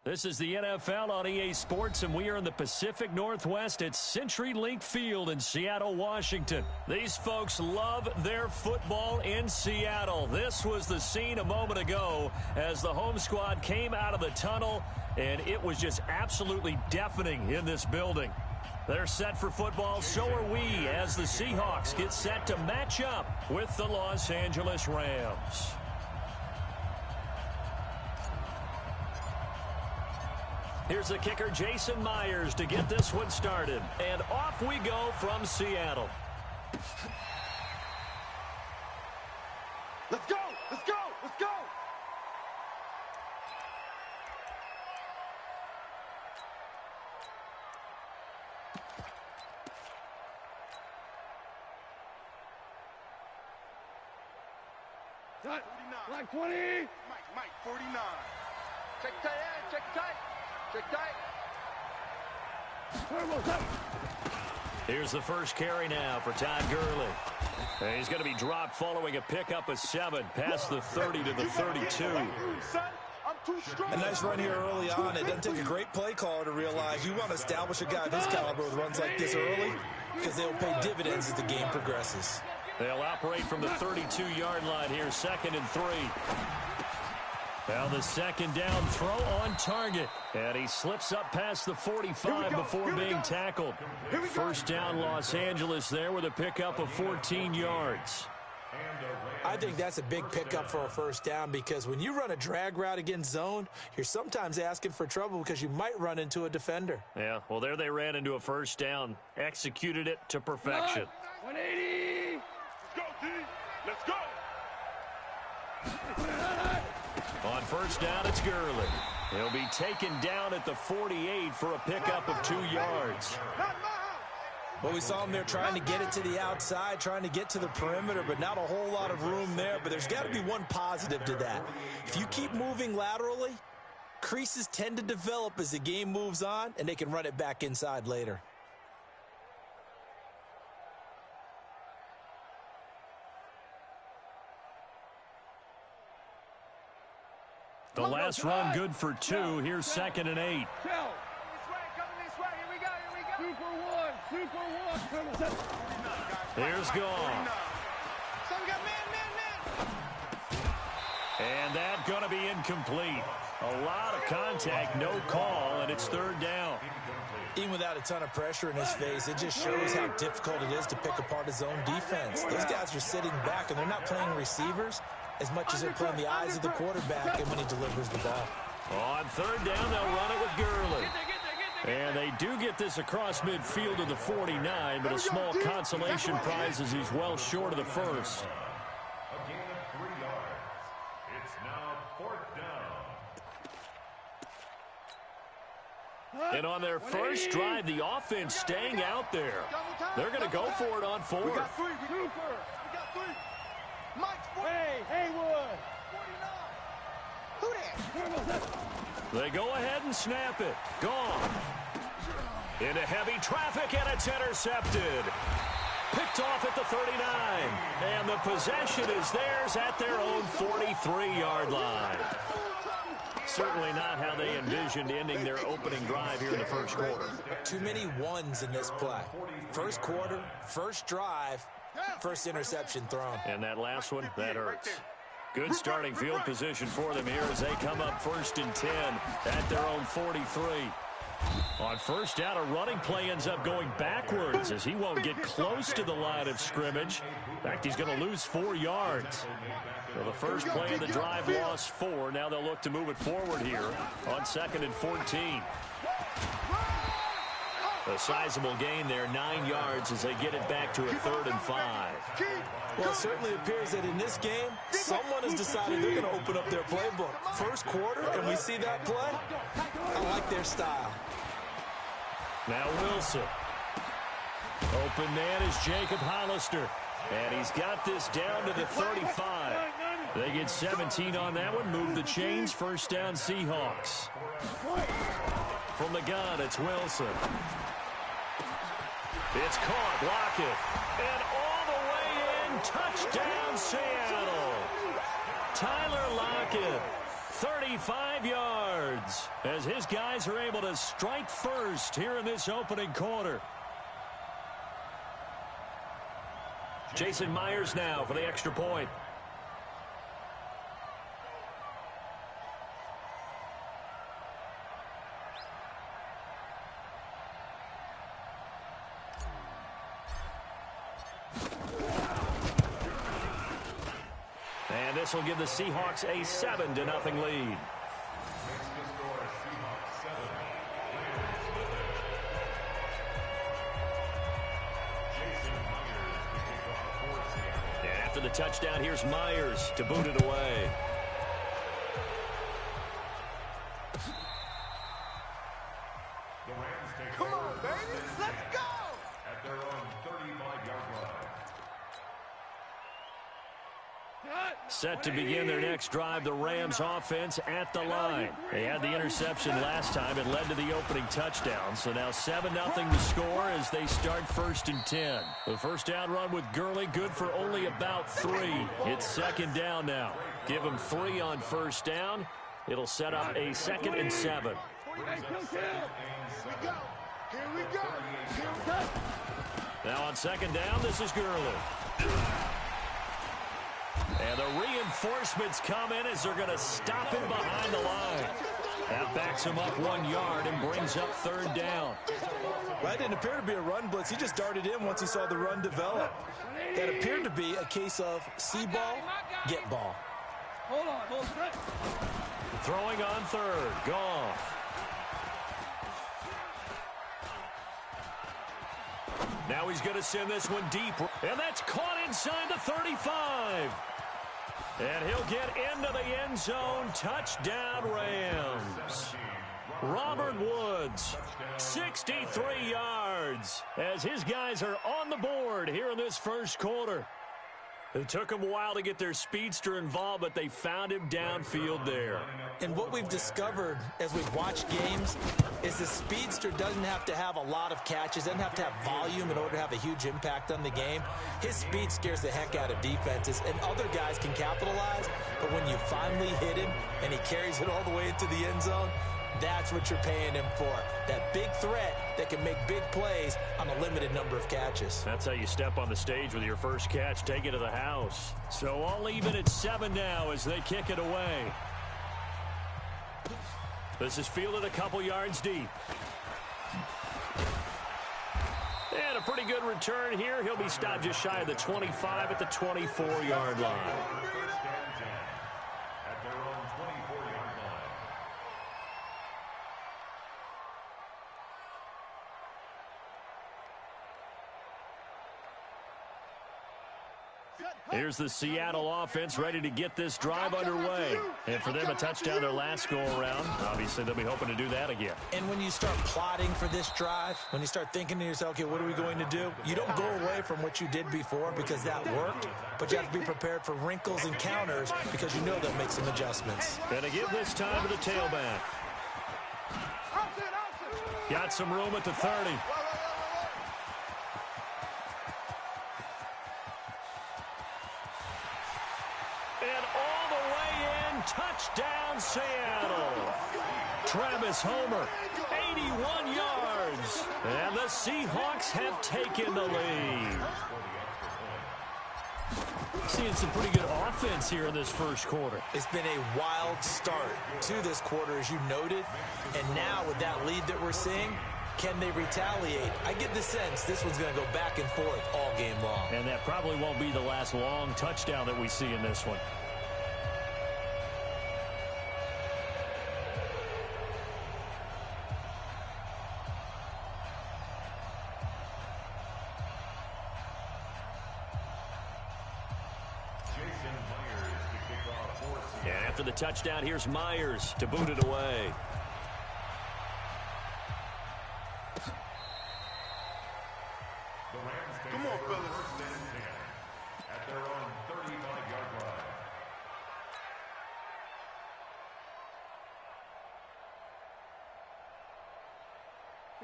This is the NFL on EA Sports, and we are in the Pacific Northwest at CenturyLink Field in Seattle, Washington. These folks love their football in Seattle. This was the scene a moment ago as the home squad came out of the tunnel, and it was just absolutely deafening in this building. They're set for football, so are we, as the Seahawks get set to match up with the Los Angeles Rams. Here's the kicker, Jason Myers, to get this one started. And off we go from Seattle. Let's go! Let's go! Let's go! Like 20. Mike, 49. Check tight end, check tight. Check tight. Here's the first carry now for Todd Gurley. And he's going to be dropped following a pickup of 7 past the 30 to the 32. A nice run here early on. It doesn't take a great play caller to realize you want to establish a guy of his caliber with runs like this early because they'll pay dividends as the game progresses. They'll operate from the 32-yard line here, 2nd and 3. Now the second down throw on target. And he slips up past the 45 before being tackled. First down Los Angeles there with a pickup of 14 yards. I think that's a big pickup for a first down because when you run a drag route against zone, you're sometimes asking for trouble because you might run into a defender. Yeah, well, there they ran into a first down. Executed it to perfection. 180. Let's go, D. Let's go. On first down, it's Gurley. He'll be taken down at the 48 for a pickup of 2 yards. Well, we saw him there trying to get it to the outside, trying to get to the perimeter, but not a whole lot of room there. But there's got to be one positive to that. If you keep moving laterally, creases tend to develop as the game moves on, and they can run it back inside later. The last run good for 2. Here's 2nd and 8. Here's gone. And that going to be incomplete. A lot of contact, no call, and it's 3rd down. Even without a ton of pressure in his face, it just shows how difficult it is to pick apart his own defense. Those guys are sitting back, and they're not playing receivers as much as they're playing the eyes of the quarterback and when he delivers the ball. On 3rd down, they'll run it with Gurley. And they do get this across midfield to the 49, but a small consolation prize as he's well short of the first. A gain of 3 yards. It's now 4th down. And on their first drive, the offense staying out there. They're going to go for it on 4th. We got 3. We got 3. Mike's 40. Hey, Haywood. 49. Who that? They go ahead and snap it. Gone. Into heavy traffic, and it's intercepted. Picked off at the 39. And the possession is theirs at their own 43-yard line. Certainly not how they envisioned ending their opening drive here in the first quarter. Too many ones in this play. First quarter, first drive, first interception thrown. And that last one, that hurts. Good starting field position for them here as they come up 1st and 10 at their own 43. On first down, a running play ends up going backwards as he won't get close to the line of scrimmage. In fact, he's going to lose 4 yards. So the first play of the drive lost 4. Now they'll look to move it forward here on 2nd and 14. A sizable gain there, 9 yards as they get it back to a 3rd and 5. Well, it certainly appears that in this game, someone has decided they're going to open up their playbook. First quarter, and we see that play. I like their style. Now Wilson. Open man is Jacob Hollister. And he's got this down to the 35. They get 17 on that one. Move the chains. First down Seahawks. From the gun, it's Wilson. It's caught. Lockett. And all the way in. Touchdown, Seattle. Tyler Lockett. 35 yards as his guys are able to strike first here in this opening quarter. Jason Myers now for the extra point. And this will give the Seahawks a 7-0 lead. And after the touchdown, here's Myers to boot it away. Come on, baby. Let's go. At their own 35-yard line. Set to begin their next drive, the Rams offense at the line. They had the interception last time. It led to the opening touchdown. So now 7-0 to score as they start 1st and 10. The first down run with Gurley, good for only about 3. It's 2nd down now. Give them 3 on 1st down. It'll set up a 2nd and 7. Here we go. Now on 2nd down, this is Gurley. And the reinforcements come in as they're going to stop him behind the line. That backs him up 1 yard and brings up 3rd down. Well, it didn't appear to be a run blitz. He just darted in once he saw the run develop. That appeared to be a case of see ball, get ball. Hold on. Throwing on 3rd, Goff. Now he's going to send this one deep. And that's caught inside the 35. And he'll get into the end zone. Touchdown, Rams. Robert Woods, 63 yards, as his guys are on the board here in this first quarter. It took them a while to get their speedster involved, but they found him downfield there. And what we've discovered as we've watched games is the speedster doesn't have to have a lot of catches, doesn't have to have volume in order to have a huge impact on the game. His speed scares the heck out of defenses, and other guys can capitalize, but when you finally hit him and he carries it all the way into the end zone, that's what you're paying him for. That big threat that can make big plays on a limited number of catches. That's how you step on the stage with your first catch, take it to the house. So all even at 7 now as they kick it away. This is fielded a couple yards deep. And a pretty good return here. He'll be stopped just shy of the 25 at the 24-yard line. At their own 24-yard line. Here's the Seattle offense ready to get this drive underway. And for them, a touchdown their last go-around. Obviously, they'll be hoping to do that again. And when you start plotting for this drive, when you start thinking to yourself, okay, what are we going to do? You don't go away from what you did before because that worked, but you have to be prepared for wrinkles and counters because you know they'll make some adjustments. Gonna give this time to the tailback. Got some room at the 30. And all the way in, touchdown Seattle. Travis Homer, 81 yards. And the Seahawks have taken the lead. Seeing some pretty good offense here in this first quarter. It's been a wild start to this quarter, as you noted. And now with that lead that we're seeing, can they retaliate? I get the sense this one's going to go back and forth all game long. And that probably won't be the last long touchdown that we see in this one. And after the touchdown, here's Myers to boot it away. Come on, fellas. At their own 35-yard line.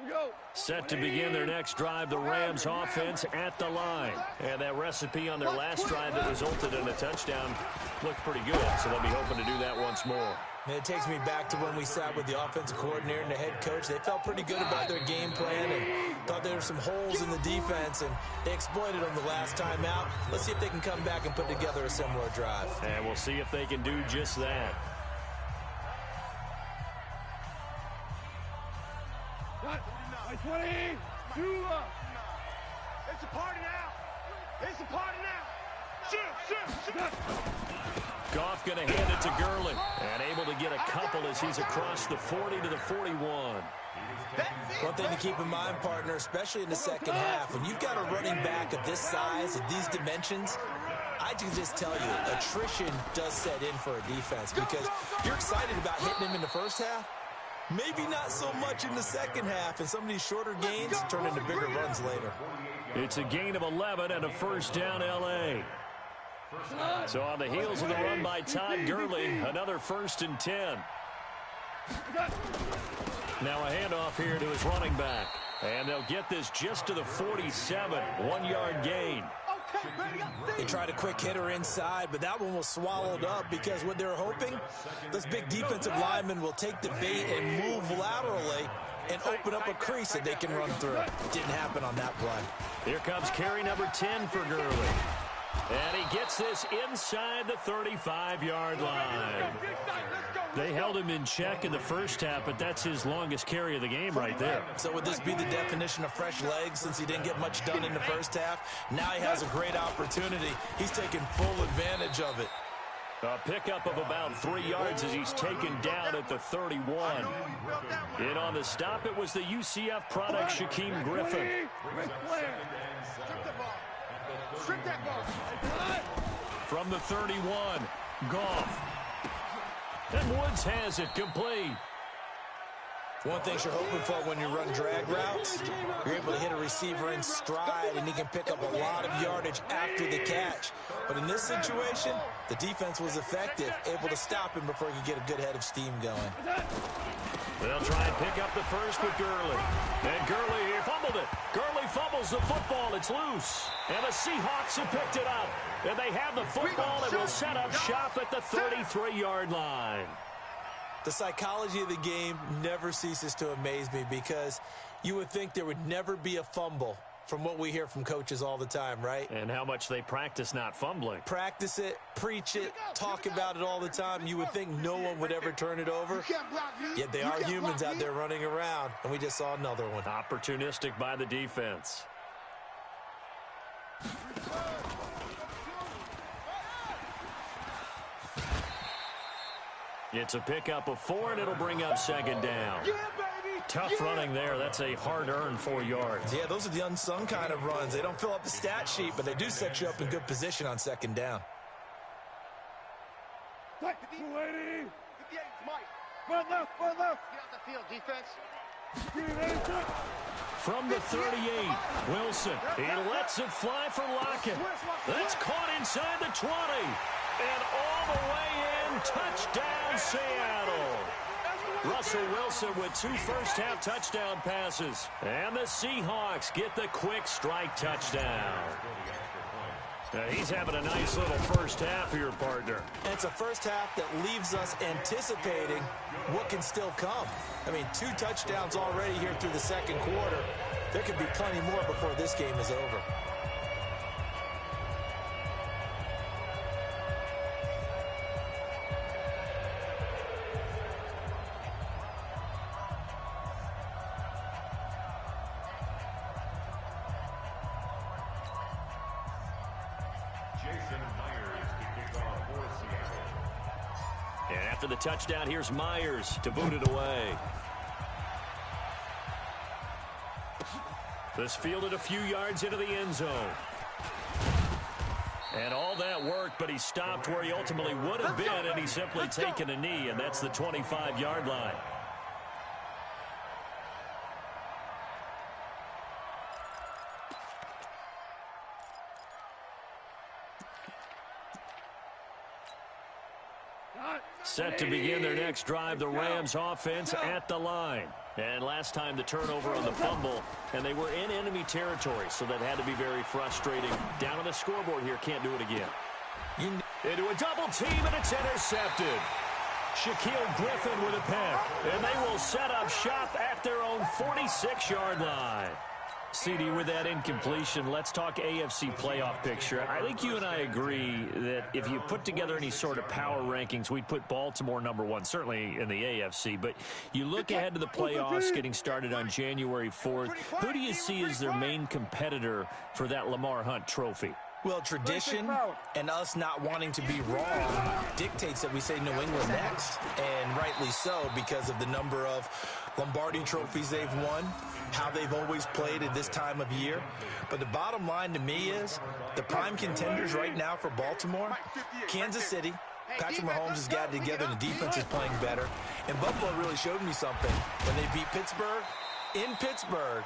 Set to begin their next drive, the Rams offense at the line. And that recipe on their last drive that resulted in a touchdown looked pretty good, so they'll be hoping to do that once more. And it takes me back to when we sat with the offensive coordinator and the head coach. They felt pretty good about their game plan and thought there were some holes in the defense, and they exploited them the last time out. Let's see if they can come back and put together a similar drive. And we'll see if they can do just that. By 20, It's a party now. It's a party now. Shoot. Goff going to hand it to Gurley. And able to get a couple as he's across the 40 to the 41. One thing to keep in mind, partner, especially in the second half, when you've got a running back of this size and these dimensions, I can just tell you, attrition does set in for a defense because you're excited about hitting him in the first half. Maybe not so much in the second half, and some of these shorter gains turn into bigger runs later. It's a gain of 11 and a first down, L.A. So on the heels of the run by Todd Gurley, another 1st and 10. Now a handoff here to his running back. And they'll get this just to the 47, 1-yard gain. They tried a quick hitter inside, but that one was swallowed up because what they're hoping, this big defensive lineman will take the bait and move laterally and open up a crease that they can run through. Didn't happen on that play. Here comes carry number 10 for Gurley. And he gets this inside the 35-yard line. They held him in check in the first half, but that's his longest carry of the game right there. So would this be the definition of fresh legs since he didn't get much done in the first half? Now he has a great opportunity. He's taking full advantage of it. A pickup of about 3 yards as he's taken down at the 31. In on the stop, it was the UCF product, Shaquem Griffin. From the 31, Goff. And Woods has it complete. One thing you're hoping for when you run drag routes, you're able to hit a receiver in stride, and he can pick up a lot of yardage after the catch. But in this situation, the defense was effective, able to stop him before he could get a good head of steam going. They'll try and pick up the first with Gurley. And Gurley here fumbled it. Gurley fumbles the football. It's loose. And the Seahawks have picked it up. And they have the football and will set up shop at the 33-yard line. The psychology of the game never ceases to amaze me because you would think there would never be a fumble from what we hear from coaches all the time, right? And how much they practice not fumbling. Practice it, preach it, talk about it all the time. You would think no one would ever turn it over. Yet they are humans out there running around, and we just saw another one. Opportunistic by the defense. It's a pickup of 4, and it'll bring up 2nd down. Tough running there. That's a hard-earned 4 yards. Yeah, those are the unsung kind of runs. They don't fill up the stat sheet, but they do set you up in good position on 2nd down. From the 38, Wilson. He lets it fly for Lockett. That's caught inside the 20. And all the way in, touchdown Seattle. Russell Wilson with 2 first-half touchdown passes. And the Seahawks get the quick strike touchdown. Now he's having a nice little first half here, partner. And it's a first half that leaves us anticipating what can still come. I mean, 2 touchdowns already here through the second quarter. There could be plenty more before this game is over. After the touchdown, here's Myers to boot it away. This fielded a few yards into the end zone. And all that worked, but he stopped where he ultimately would have been, and he's simply taken a knee, and that's the 25-yard line. Set to begin their next drive, the Rams offense at the line. And last time the turnover on the fumble, and they were in enemy territory, so that had to be very frustrating. Down on the scoreboard here, can't do it again. Into a double team, and it's intercepted. Shaquille Griffin with a pick, and they will set up shop at their own 46-yard line. CD, with that incompletion, let's talk AFC playoff picture. I think you and I agree that if you put together any sort of power rankings, we'd put Baltimore #1, certainly in the AFC. But you look ahead to the playoffs getting started on January 4th. Who do you see as their main competitor for that Lamar Hunt trophy? Well, tradition and us not wanting to be wrong dictates that we say New England next. And rightly so, because of the number of Lombardi trophies they've won, how they've always played at this time of year. But the bottom line to me is the prime contenders right now for Baltimore, Kansas City. Patrick Mahomes has got it together, and the defense is playing better. And Buffalo really showed me something when they beat Pittsburgh in Pittsburgh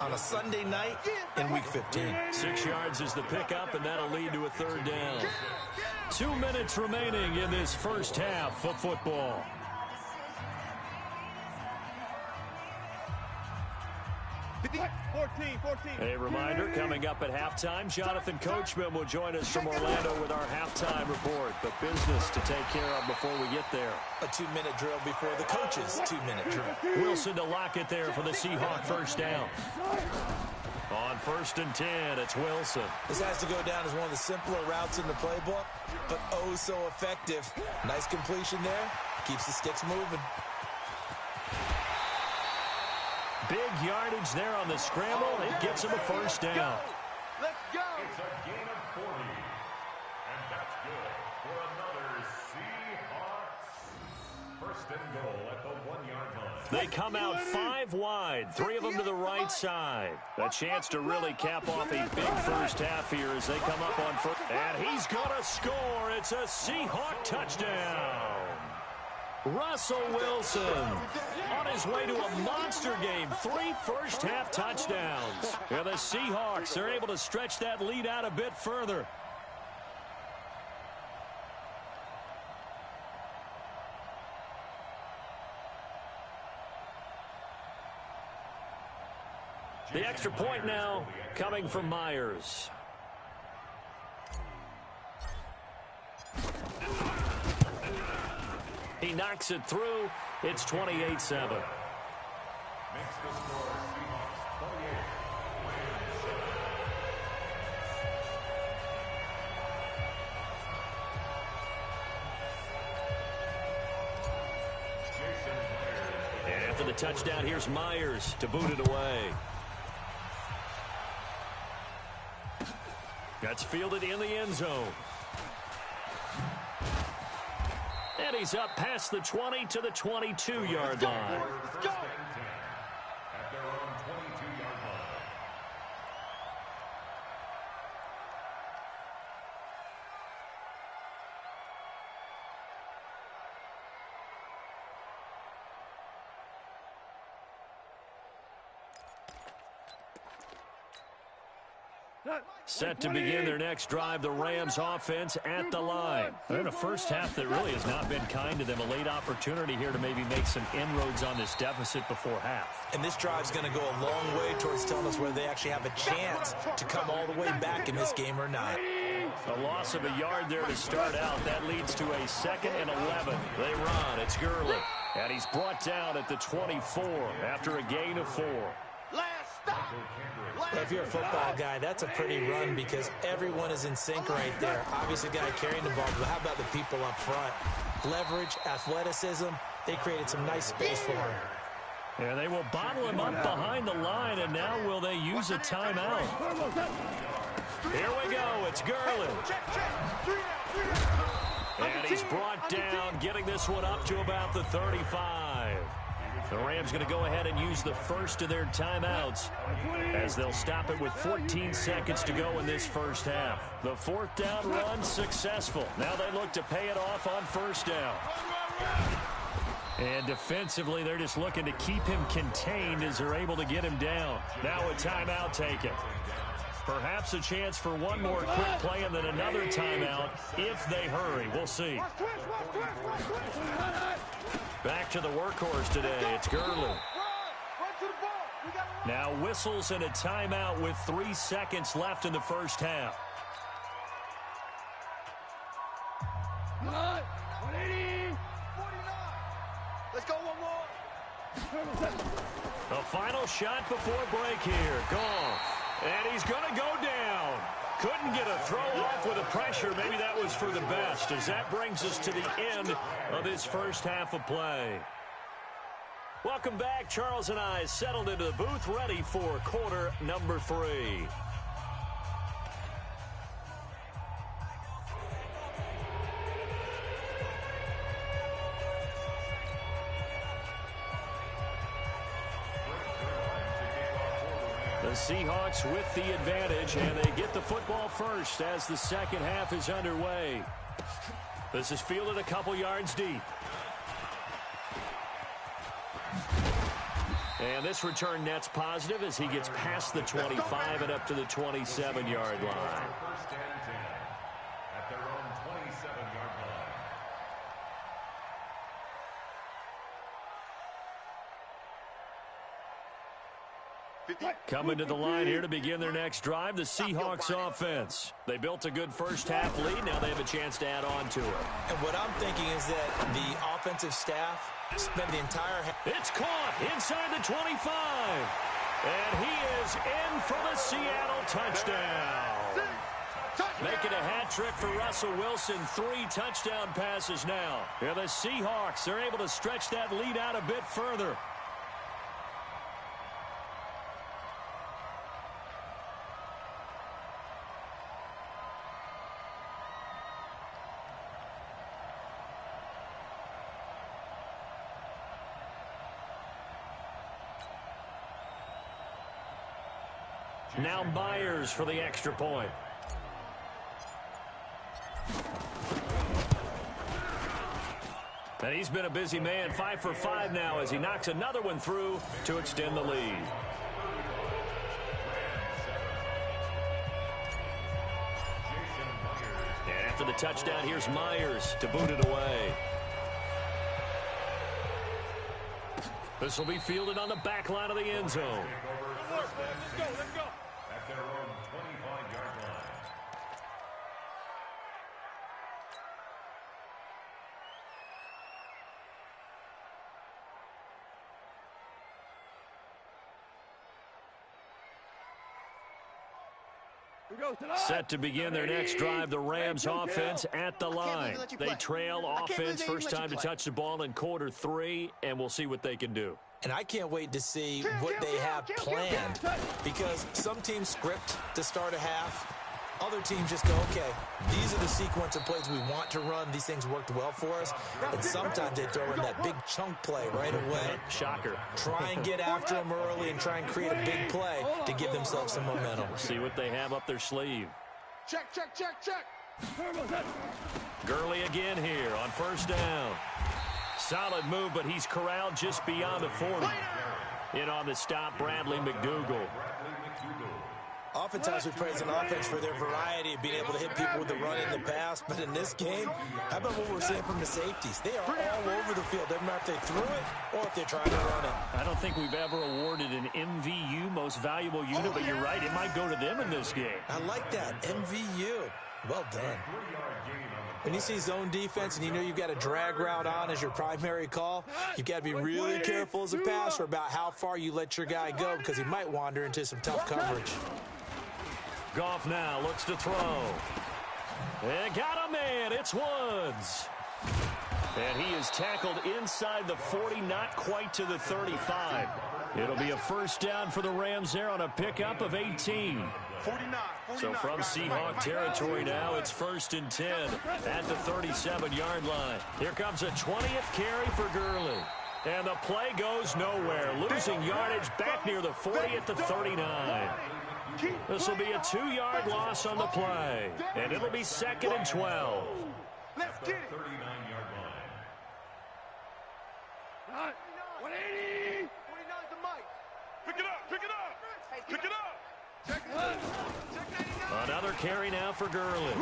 on a Sunday night in Week 15. 6 yards is the pickup, and that'll lead to a third down. 2 minutes remaining in this first half of football. A reminder, coming up at halftime, Jonathan Coachman will join us from Orlando with our halftime report. But business to take care of before we get there. A 2-minute drill before the coach's 2-minute drill. Wilson to lock it there for the Seahawk first down. On 1st and 10, it's Wilson. This has to go down as one of the simpler routes in the playbook, but oh so effective. Nice completion there. Keeps the sticks moving. Big yardage there on the scramble. It gets him a first down. Let's go. It's a gain of 40. And that's good for another Seahawks. First and goal at the 1-yard line. They come out 5 wide, 3 of them to the right side. A chance to really cap off a big first half here as they come up on first. And he's going to score. It's a Seahawk touchdown. Russell Wilson on his way to a monster game. 3 first-half touchdowns. And the Seahawks are able to stretch that lead out a bit further. The extra point now coming from Myers. He knocks it through. It's 28-7. Makes the score Seahawks 28. And after the touchdown, here's Myers to boot it away. That's fielded in the end zone. And he's up past the 20 to the 22-yard line. Let's go. At their own 22-yard line. Set to begin their next drive, the Rams offense at the line. They're in a first half that really has not been kind to them. A late opportunity here to maybe make some inroads on this deficit before half. And this drive's going to go a long way towards telling us whether they actually have a chance to come all the way back in this game or not. A loss of a yard there to start out. That leads to a 2nd and 11. They run. It's Gurley. And he's brought down at the 24 after a gain of 4. Last stop. If you're a football guy, that's a pretty run because everyone is in sync right there. Obviously, the guy carrying the ball, but how about the people up front? Leverage, athleticism, they created some nice space for him. And they will bottle him up behind the line, and now will they use a timeout? Here we go. It's Gurley. And he's brought down, getting this one up to about the 35. The Rams going to go ahead and use the first of their timeouts as they'll stop it with 14 seconds to go in this first half. The 4th down run successful. Now they look to pay it off on 1st down. And defensively, they're just looking to keep him contained as they're able to get him down. Now a timeout taken. Perhaps a chance for one more quick play and then another timeout if they hurry. We'll see. Back to the workhorse today. It's Gurley. Now whistles and a timeout with 3 seconds left in the first half. 180. 49. Let's go one more. The final shot before break here. Goff. And he's going to go down. Couldn't get a throw off with the pressure. Maybe that was for the best, as that brings us to the end of this first half of play. Welcome back. Charles and I settled into the booth, ready for quarter number 3. The Seahawks with the advantage, and they get the football first as the second half is underway. This is fielded a couple yards deep. And this return net's positive as he gets past the 25 and up to the 27-yard line. First and 10 at their own 27-yard line. Coming to the line here to begin their next drive, the Seahawks offense. They built a good first half lead. Now they have a chance to add on to it. And what I'm thinking is that the offensive staff spent the entire half. It's caught inside the 25. And he is in for the Seattle touchdown. Making a hat trick for Russell Wilson. 3 touchdown passes now. Yeah, the Seahawks are able to stretch that lead out a bit further. Now Myers for the extra point. And he's been a busy man, 5 for 5 now as he knocks another one through to extend the lead. And after the touchdown, here's Myers to boot it away. This will be fielded on the back line of the end zone. Let's go. At their own 25-yard line. Set to begin their next drive, the Rams offense at the line. They trail offense first time to touch the ball in quarter 3, and we'll see what they can do. And I can't wait to see what they have planned, because some teams script to start a half. Other teams just go, okay, these are the sequence of plays we want to run. These things worked well for us. And sometimes they throw in that big chunk play right away. Shocker. Try and get after them early and try and create a big play to give themselves some momentum. See what they have up their sleeve. Check. Gurley again here on first down. Solid move, but he's corralled just beyond the 40. In on the stop, Bradley McDougal. Oftentimes we praise an offense for their variety of being able to hit people with the run and the pass. But in this game, how about what we're seeing from the safeties? They are all over the field. Doesn't matter if they threw it or if they're trying to run it. I don't think we've ever awarded an MVU, most valuable unit, but you're right. It might go to them in this game. I like that. MVU. Well done. When you see zone defense and you know you've got a drag route on as your primary call, you've got to be really careful as a passer about how far you let your guy go, because he might wander into some tough coverage. Goff now looks to throw. And got a man. It's Woods. And he is tackled inside the 40, not quite to the 35. It'll be a first down for the Rams there on a pickup of 18. 49. So from Seahawk territory now, it's 1st and 10 at the 37-yard line. Here comes a 20th carry for Gurley. And the play goes nowhere. Losing yardage back near the 40 at the 39. This will be a 2-yard loss on the play. And it'll be 2nd and 12. Let's get it. 39-yard line. 180. 49's the mic. Pick it up. Check it out. Another carry now for Gurley.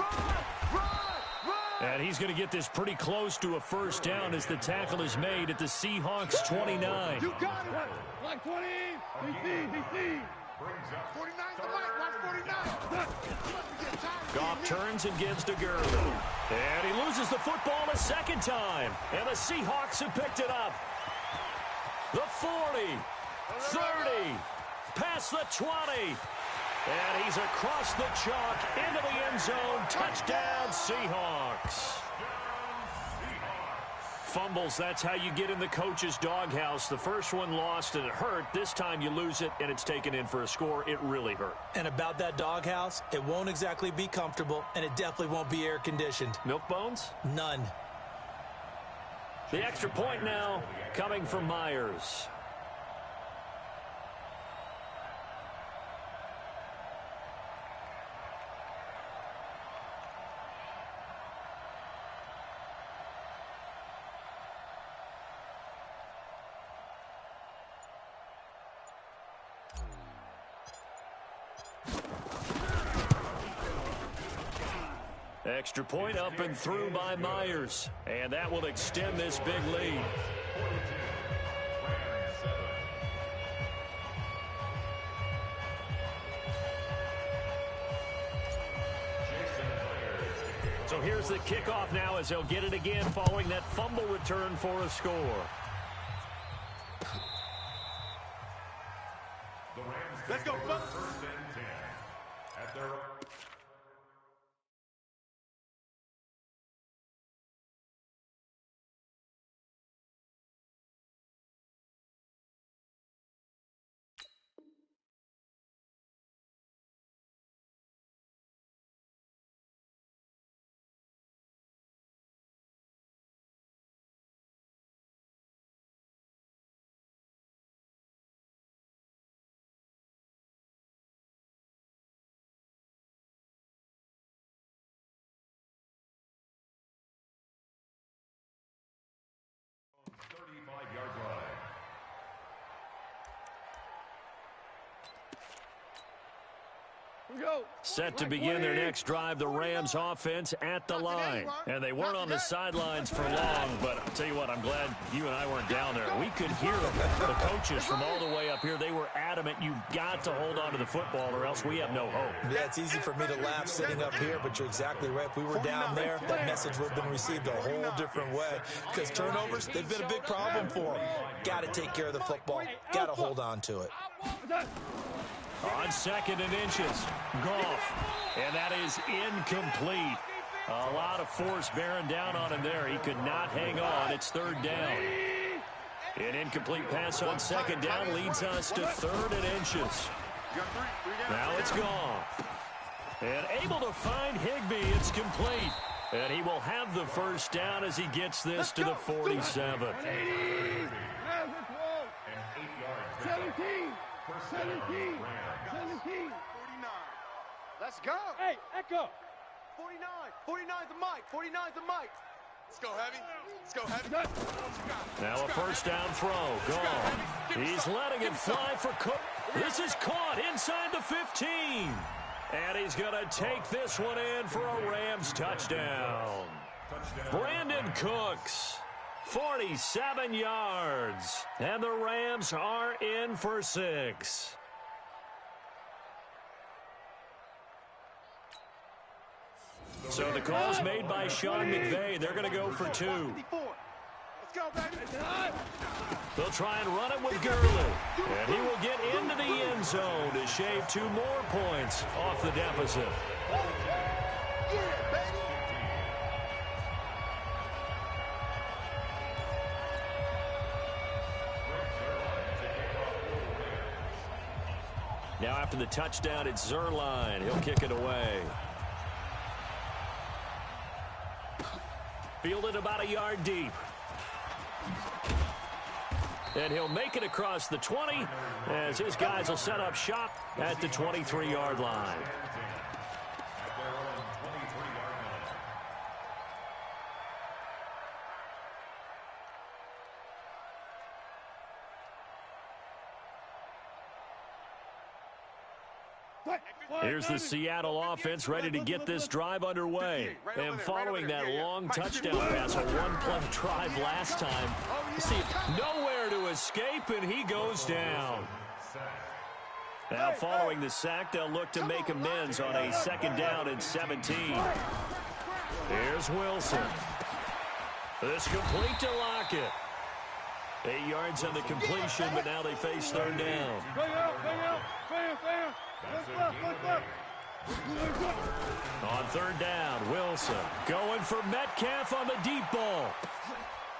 And he's going to get this pretty close to a first down as the tackle is made at the Seahawks 29. You got it. Like 20. DC. 49's the mic. Watch 49. Goff turns and gives to Gurley. And he loses the football a second time. And the Seahawks have picked it up. The 40, 30, past the 20. And he's across the chalk into the end zone. Touchdown, Seahawks. Fumbles, that's how you get in the coach's doghouse. The first one lost and it hurt. This time you lose it and it's taken in for a score. It really hurt. And about that doghouse, it won't exactly be comfortable, and it definitely won't be air-conditioned. Milk bones? None. The extra point now coming from Myers. Extra point up and through by Myers. And that will extend this big lead. So here's the kickoff now as they'll get it again following that fumble return for a score. Let's go, folks. First and 10 at their Set to begin their next drive, the Rams offense at the line. And they weren't on the sidelines for long, but I'll tell you what, I'm glad you and I weren't down there. We could hear the coaches from all the way up here. They were adamant, you've got to hold on to the football or else we have no hope. Yeah, it's easy for me to laugh sitting up here, but you're exactly right. If we were down there, that message would have been received a whole different way. Because turnovers, they've been a big problem for them. Got to take care of the football. Got to hold on to it. On second and inches, Goff, and that is incomplete. A lot of force bearing down on him there. He could not hang on. It's third down. An incomplete pass on second down leads us to third and inches. Now it's Goff. And able to find Higbee. It's complete. And he will have the first down as he gets this to the 47. 17. 49. Let's go. Hey, Echo. 49. 49's the mic. 49's the mic. Let's go, Heavy. Let's go, Heavy. Now a first down throw. Goff. He's letting it fly for Cook. This is caught inside the 15. And he's going to take this one in for a Rams touchdown. Brandon Cooks. 47 yards. And the Rams are in for 6. So the call's made by Sean McVay. They're going to go for 2. Let's go, baby. They'll try and run it with Gurley. And he will get into the end zone to shave 2 more points off the deficit. Yeah, baby. Now after the touchdown, it's Zerline. He'll kick it away. Fielded about a yard deep. And he'll make it across the 20 as his guys will set up shop at the 23-yard line. Here's the Seattle offense ready to get this drive underway. And following that long touchdown pass, a one-play drive last time, see, nowhere to escape, and he goes down. Now following the sack, they'll look to make amends on a 2nd down and 17. Here's Wilson. This complete to Lockett. 8 yards on the completion, but now they face 3rd down. On 3rd down, Wilson going for Metcalf on the deep ball.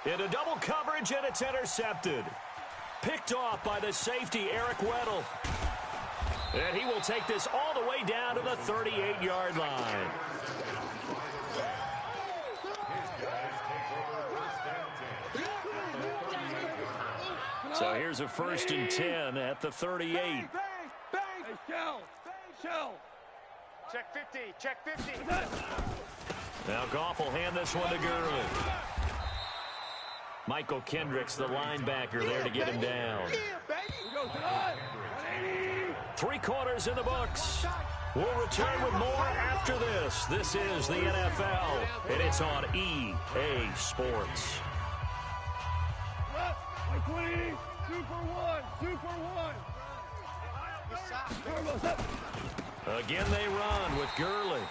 Into double coverage, and it's intercepted. Picked off by the safety, Eric Weddle. And he will take this all the way down to the 38-yard line. So here's a 1st and 10 at the 38. Hey, Shell. Check 50, check 50. Now Goff will hand this one to Gurley. Michael Kendricks, the linebacker, there to get him down. 3 quarters in the books. We'll return with more after this. This is the NFL, and it's on EA Sports. 20, 2 for 1. Again they run with Gurley.